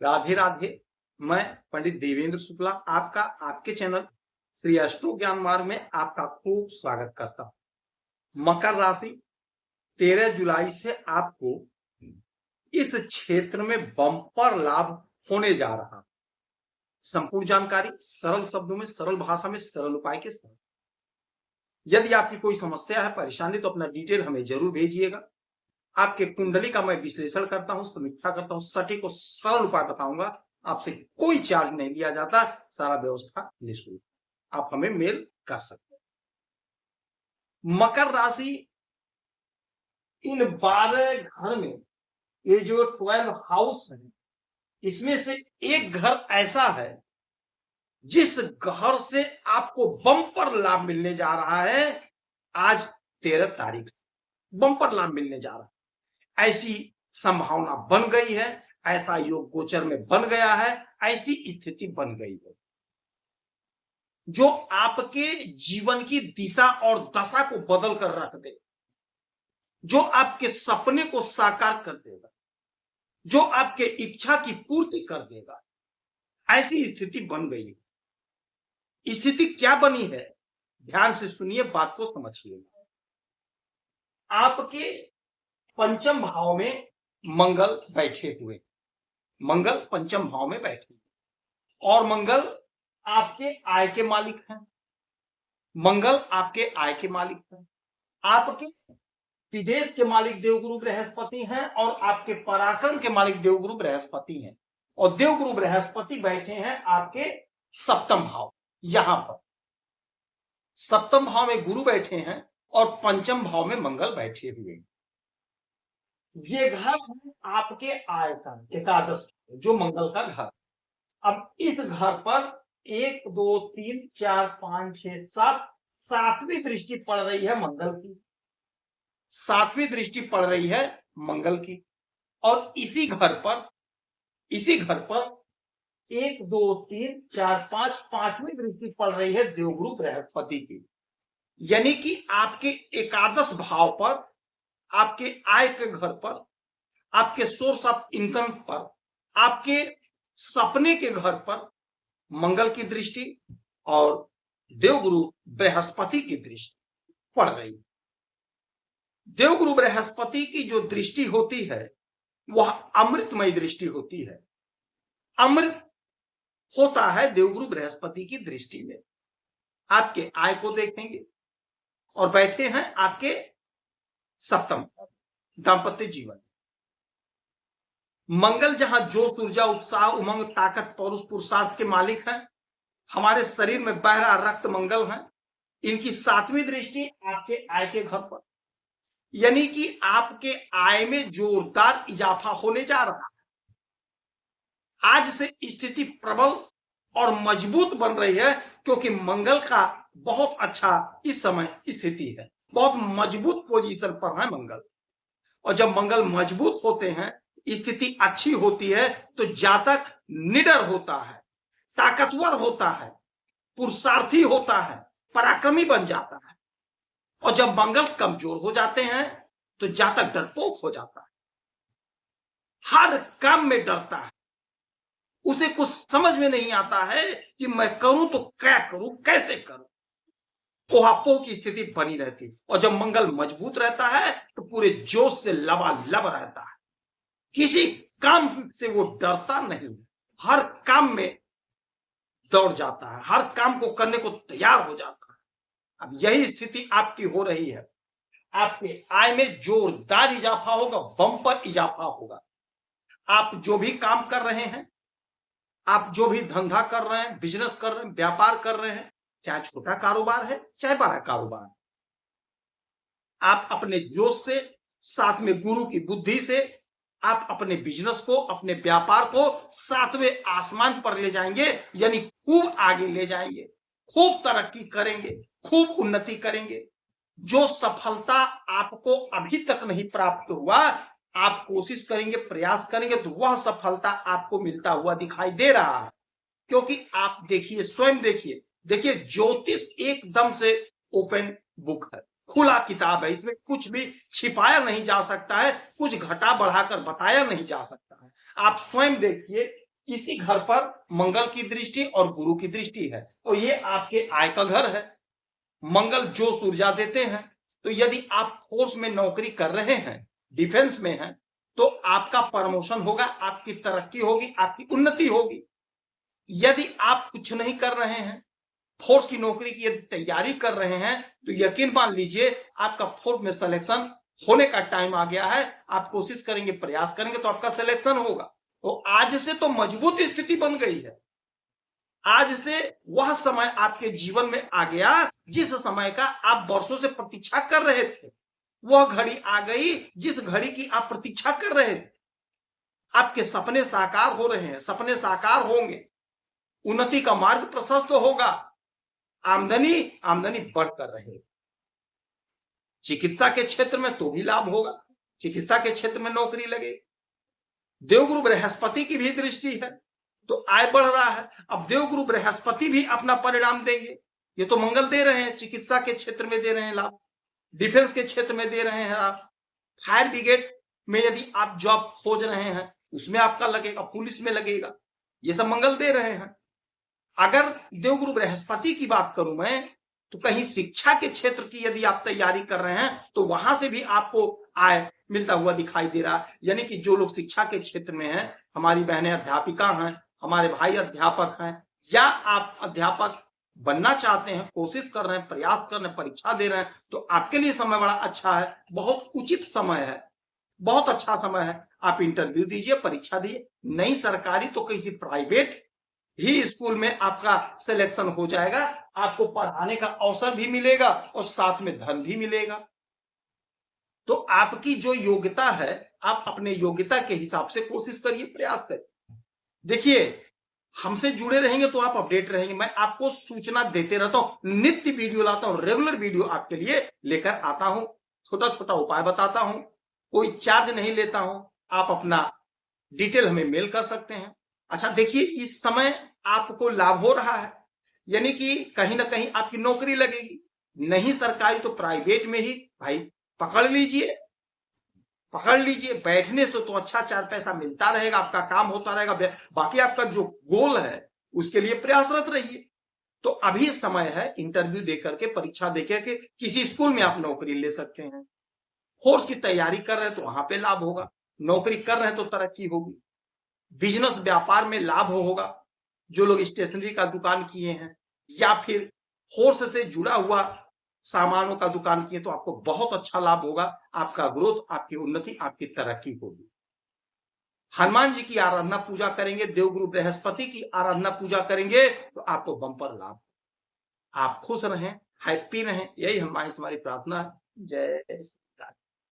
राधे राधे। मैं पंडित देवेंद्र शुक्ला आपका आपके चैनल श्री अष्टो ज्ञान मार्ग में आपका खूब स्वागत करता हूं। मकर राशि 13 जुलाई से आपको इस क्षेत्र में बम्पर लाभ होने जा रहा है। संपूर्ण जानकारी सरल शब्दों में, सरल भाषा में, सरल उपाय के साथ। यदि आपकी कोई समस्या है, परेशानी, तो अपना डिटेल हमें जरूर भेजिएगा। आपके कुंडली का मैं विश्लेषण करता हूं, समीक्षा करता हूं, सटीक और सरल उपाय बताऊंगा। आपसे कोई चार्ज नहीं लिया जाता, सारा व्यवस्था निःशुल्क। आप हमें मेल कर सकते हैं। मकर राशि इन 12 घर में, ये जो 12 हाउस है, इसमें से एक घर ऐसा है जिस घर से आपको बम्पर लाभ मिलने जा रहा है। आज 13 तारीख से बम्पर लाभ मिलने जा रहा है। ऐसी संभावना बन गई है, ऐसा योग गोचर में बन गया है, ऐसी स्थिति बन गई है जो आपके जीवन की दिशा और दशा को बदल कर रख दे, जो आपके सपने को साकार कर देगा, जो आपके इच्छा की पूर्ति कर देगा। ऐसी स्थिति बन गई है। स्थिति क्या बनी है, ध्यान से सुनिए, बात को समझिएगा। आपके पंचम भाव में मंगल बैठे हुए, मंगल पंचम भाव में बैठे, और मंगल आपके आय के मालिक हैं। मंगल आपके आय के मालिक हैं। आपके विदेश के मालिक देवगुरु बृहस्पति हैं और आपके पराक्रम के मालिक देवगुरु बृहस्पति हैं। और देवगुरु बृहस्पति बैठे हैं आपके सप्तम भाव। यहां पर सप्तम भाव में गुरु बैठे हैं और पंचम भाव में मंगल बैठे हुए। ये घर है आपके आय का, एकादश, जो मंगल का घर। अब इस घर पर 1 2 3 4 5 6 7 सातवीं दृष्टि पड़ रही है मंगल की। सातवीं दृष्टि पड़ रही है मंगल की। और इसी घर पर 1 2 3 4 5 पांचवी दृष्टि पड़ रही है देवगुरु बृहस्पति की। यानी कि आपके एकादश भाव पर, आपके आय के घर पर, आपके सोर्स ऑफ इनकम पर, आपके सपने के घर पर मंगल की दृष्टि और देवगुरु बृहस्पति की दृष्टि पड़ रही है। देवगुरु बृहस्पति की जो दृष्टि होती है वह अमृतमय दृष्टि होती है। अमृत होता है देवगुरु बृहस्पति की दृष्टि में। आपके आय को देखेंगे और बैठे हैं आपके सप्तम, दांपत्य जीवन। मंगल जहां जोश, ऊर्जा, उत्साह, उमंग, ताकत, पौरुष, पुरुषार्थ के मालिक हैं, हमारे शरीर में बह रहा रक्त मंगल है। इनकी सातवीं दृष्टि आपके आय के घर पर, यानी कि आपके आय में जोरदार इजाफा होने जा रहा है। आज से स्थिति प्रबल और मजबूत बन रही है, क्योंकि मंगल का बहुत अच्छा इस समय स्थिति है, बहुत मजबूत पोजीशन पर है मंगल। और जब मंगल मजबूत होते हैं, स्थिति अच्छी होती है, तो जातक निडर होता है, ताकतवर होता है, पुरुषार्थी होता है, पराक्रमी बन जाता है। और जब मंगल कमजोर हो जाते हैं तो जातक डरपोक हो जाता है, हर काम में डरता है। उसे कुछ समझ में नहीं आता है कि मैं करूं तो क्या करूं, कैसे करूं। ओहापोह की स्थिति बनी रहती है। और जब मंगल मजबूत रहता है तो पूरे जोश से लबालब रहता है, किसी काम से वो डरता नहीं, हर काम में दौड़ जाता है, हर काम को करने को तैयार हो जाता है। अब यही स्थिति आपकी हो रही है। आपके आय में जोरदार इजाफा होगा, बम्पर इजाफा होगा। आप जो भी काम कर रहे हैं, आप जो भी धंधा कर रहे हैं, बिजनेस कर रहे हैं, व्यापार कर रहे हैं, चाहे छोटा कारोबार है चाहे बड़ा कारोबार, आप अपने जोश से, साथ में गुरु की बुद्धि से, आप अपने बिजनेस को, अपने व्यापार को 7वें आसमान पर ले जाएंगे। यानी खूब आगे ले जाएंगे, खूब तरक्की करेंगे, खूब उन्नति करेंगे। जो सफलता आपको अभी तक नहीं प्राप्त हुआ, आप कोशिश करेंगे, प्रयास करेंगे, तो वह सफलता आपको मिलता हुआ दिखाई दे रहा है। क्योंकि आप देखिए, स्वयं देखिए, ज्योतिष एकदम से ओपन बुक है, खुला किताब है। इसमें कुछ भी छिपाया नहीं जा सकता है, कुछ घटा बढ़ाकर बताया नहीं जा सकता है। आप स्वयं देखिए, इसी घर पर मंगल की दृष्टि और गुरु की दृष्टि है, तो ये आपके आय का घर है। मंगल जोश ऊर्जा देते हैं। तो यदि आप फोर्स में नौकरी कर रहे हैं, डिफेंस में हैं, तो आपका प्रमोशन होगा, आपकी तरक्की होगी, आपकी उन्नति होगी। यदि आप कुछ नहीं कर रहे हैं, फोर्स की नौकरी की यदि तैयारी कर रहे हैं, तो यकीन मान लीजिए आपका फोर्स में सिलेक्शन होने का टाइम आ गया है। आप कोशिश करेंगे, प्रयास करेंगे तो आपका सिलेक्शन होगा। तो आज से तो मजबूत स्थिति बन गई है। आज से वह समय आपके जीवन में आ गया जिस समय का आप वर्षों से प्रतीक्षा कर रहे थे। वह घड़ी आ गई जिस घड़ी की आप प्रतीक्षा कर रहे थे। आपके सपने साकार हो रहे हैं, सपने साकार होंगे, उन्नति का मार्ग प्रशस्त होगा, आमदनी बढ़कर रहेगी। चिकित्सा के क्षेत्र में तो भी लाभ होगा, चिकित्सा के क्षेत्र में नौकरी लगेगी। देवगुरु बृहस्पति की भी दृष्टि है तो आय बढ़ रहा है। अब देवगुरु बृहस्पति भी अपना परिणाम देंगे। ये तो मंगल दे रहे हैं, चिकित्सा के क्षेत्र में दे रहे हैं लाभ, डिफेंस के क्षेत्र में दे रहे हैं लाभ, फायर ब्रिगेड में यदि आप जॉब खोज रहे हैं उसमें आपका लगेगा, पुलिस में लगेगा, ये सब मंगल दे रहे हैं। अगर देवगुरु बृहस्पति की बात करूं मैं, तो कहीं शिक्षा के क्षेत्र की यदि आप तैयारी कर रहे हैं तो वहां से भी आपको आय मिलता हुआ दिखाई दे रहा है। यानी कि जो लोग शिक्षा के क्षेत्र में हैं, हमारी बहनें अध्यापिका हैं, हमारे भाई अध्यापक हैं, या आप अध्यापक बनना चाहते हैं, कोशिश कर रहे हैं, प्रयास कर रहे हैं, परीक्षा दे रहे हैं, तो आपके लिए समय बड़ा अच्छा है, बहुत उचित समय है, बहुत अच्छा समय है। आप इंटरव्यू दीजिए, परीक्षा दीजिए, नहीं सरकारी तो किसी प्राइवेट ही स्कूल में आपका सिलेक्शन हो जाएगा। आपको पढ़ाने का अवसर भी मिलेगा और साथ में धन भी मिलेगा। तो आपकी जो योग्यता है, आप अपने योग्यता के हिसाब से कोशिश करिए, प्रयास करिए। देखिए, हमसे जुड़े रहेंगे तो आप अपडेट रहेंगे। मैं आपको सूचना देते रहता हूं, नित्य वीडियो लाता हूं, रेगुलर वीडियो आपके लिए लेकर आता हूं, छोटा छोटा उपाय बताता हूं, कोई चार्ज नहीं लेता हूं। आप अपना डिटेल हमें मेल कर सकते हैं। अच्छा देखिए, इस समय आपको लाभ हो रहा है, यानी कि कहीं ना कहीं आपकी नौकरी लगेगी, नहीं सरकारी तो प्राइवेट में ही भाई पकड़ लीजिए, पकड़ लीजिए। बैठने से तो अच्छा 4 पैसा मिलता रहेगा, आपका काम होता रहेगा, बाकी आपका जो गोल है उसके लिए प्रयासरत रहिए। तो अभी समय है, इंटरव्यू देकर के, परीक्षा देकर के किसी स्कूल में आप नौकरी ले सकते हैं। फोर्स की तैयारी कर रहे हैं तो वहां पे लाभ होगा, नौकरी कर रहे हैं तो तरक्की होगी, बिजनेस व्यापार में लाभ होगा। जो लोग स्टेशनरी का दुकान किए हैं या फिर फोर्स से जुड़ा हुआ सामानों का दुकान किए तो आपको बहुत अच्छा लाभ होगा। आपका ग्रोथ, आपकी उन्नति, आपकी तरक्की होगी। हनुमान जी की आराधना पूजा करेंगे, देवगुरु बृहस्पति की आराधना पूजा करेंगे तो आपको बम्पर लाभ। आप खुश रहें, हैप्पी रहें, यही हमारी प्रार्थना है। जय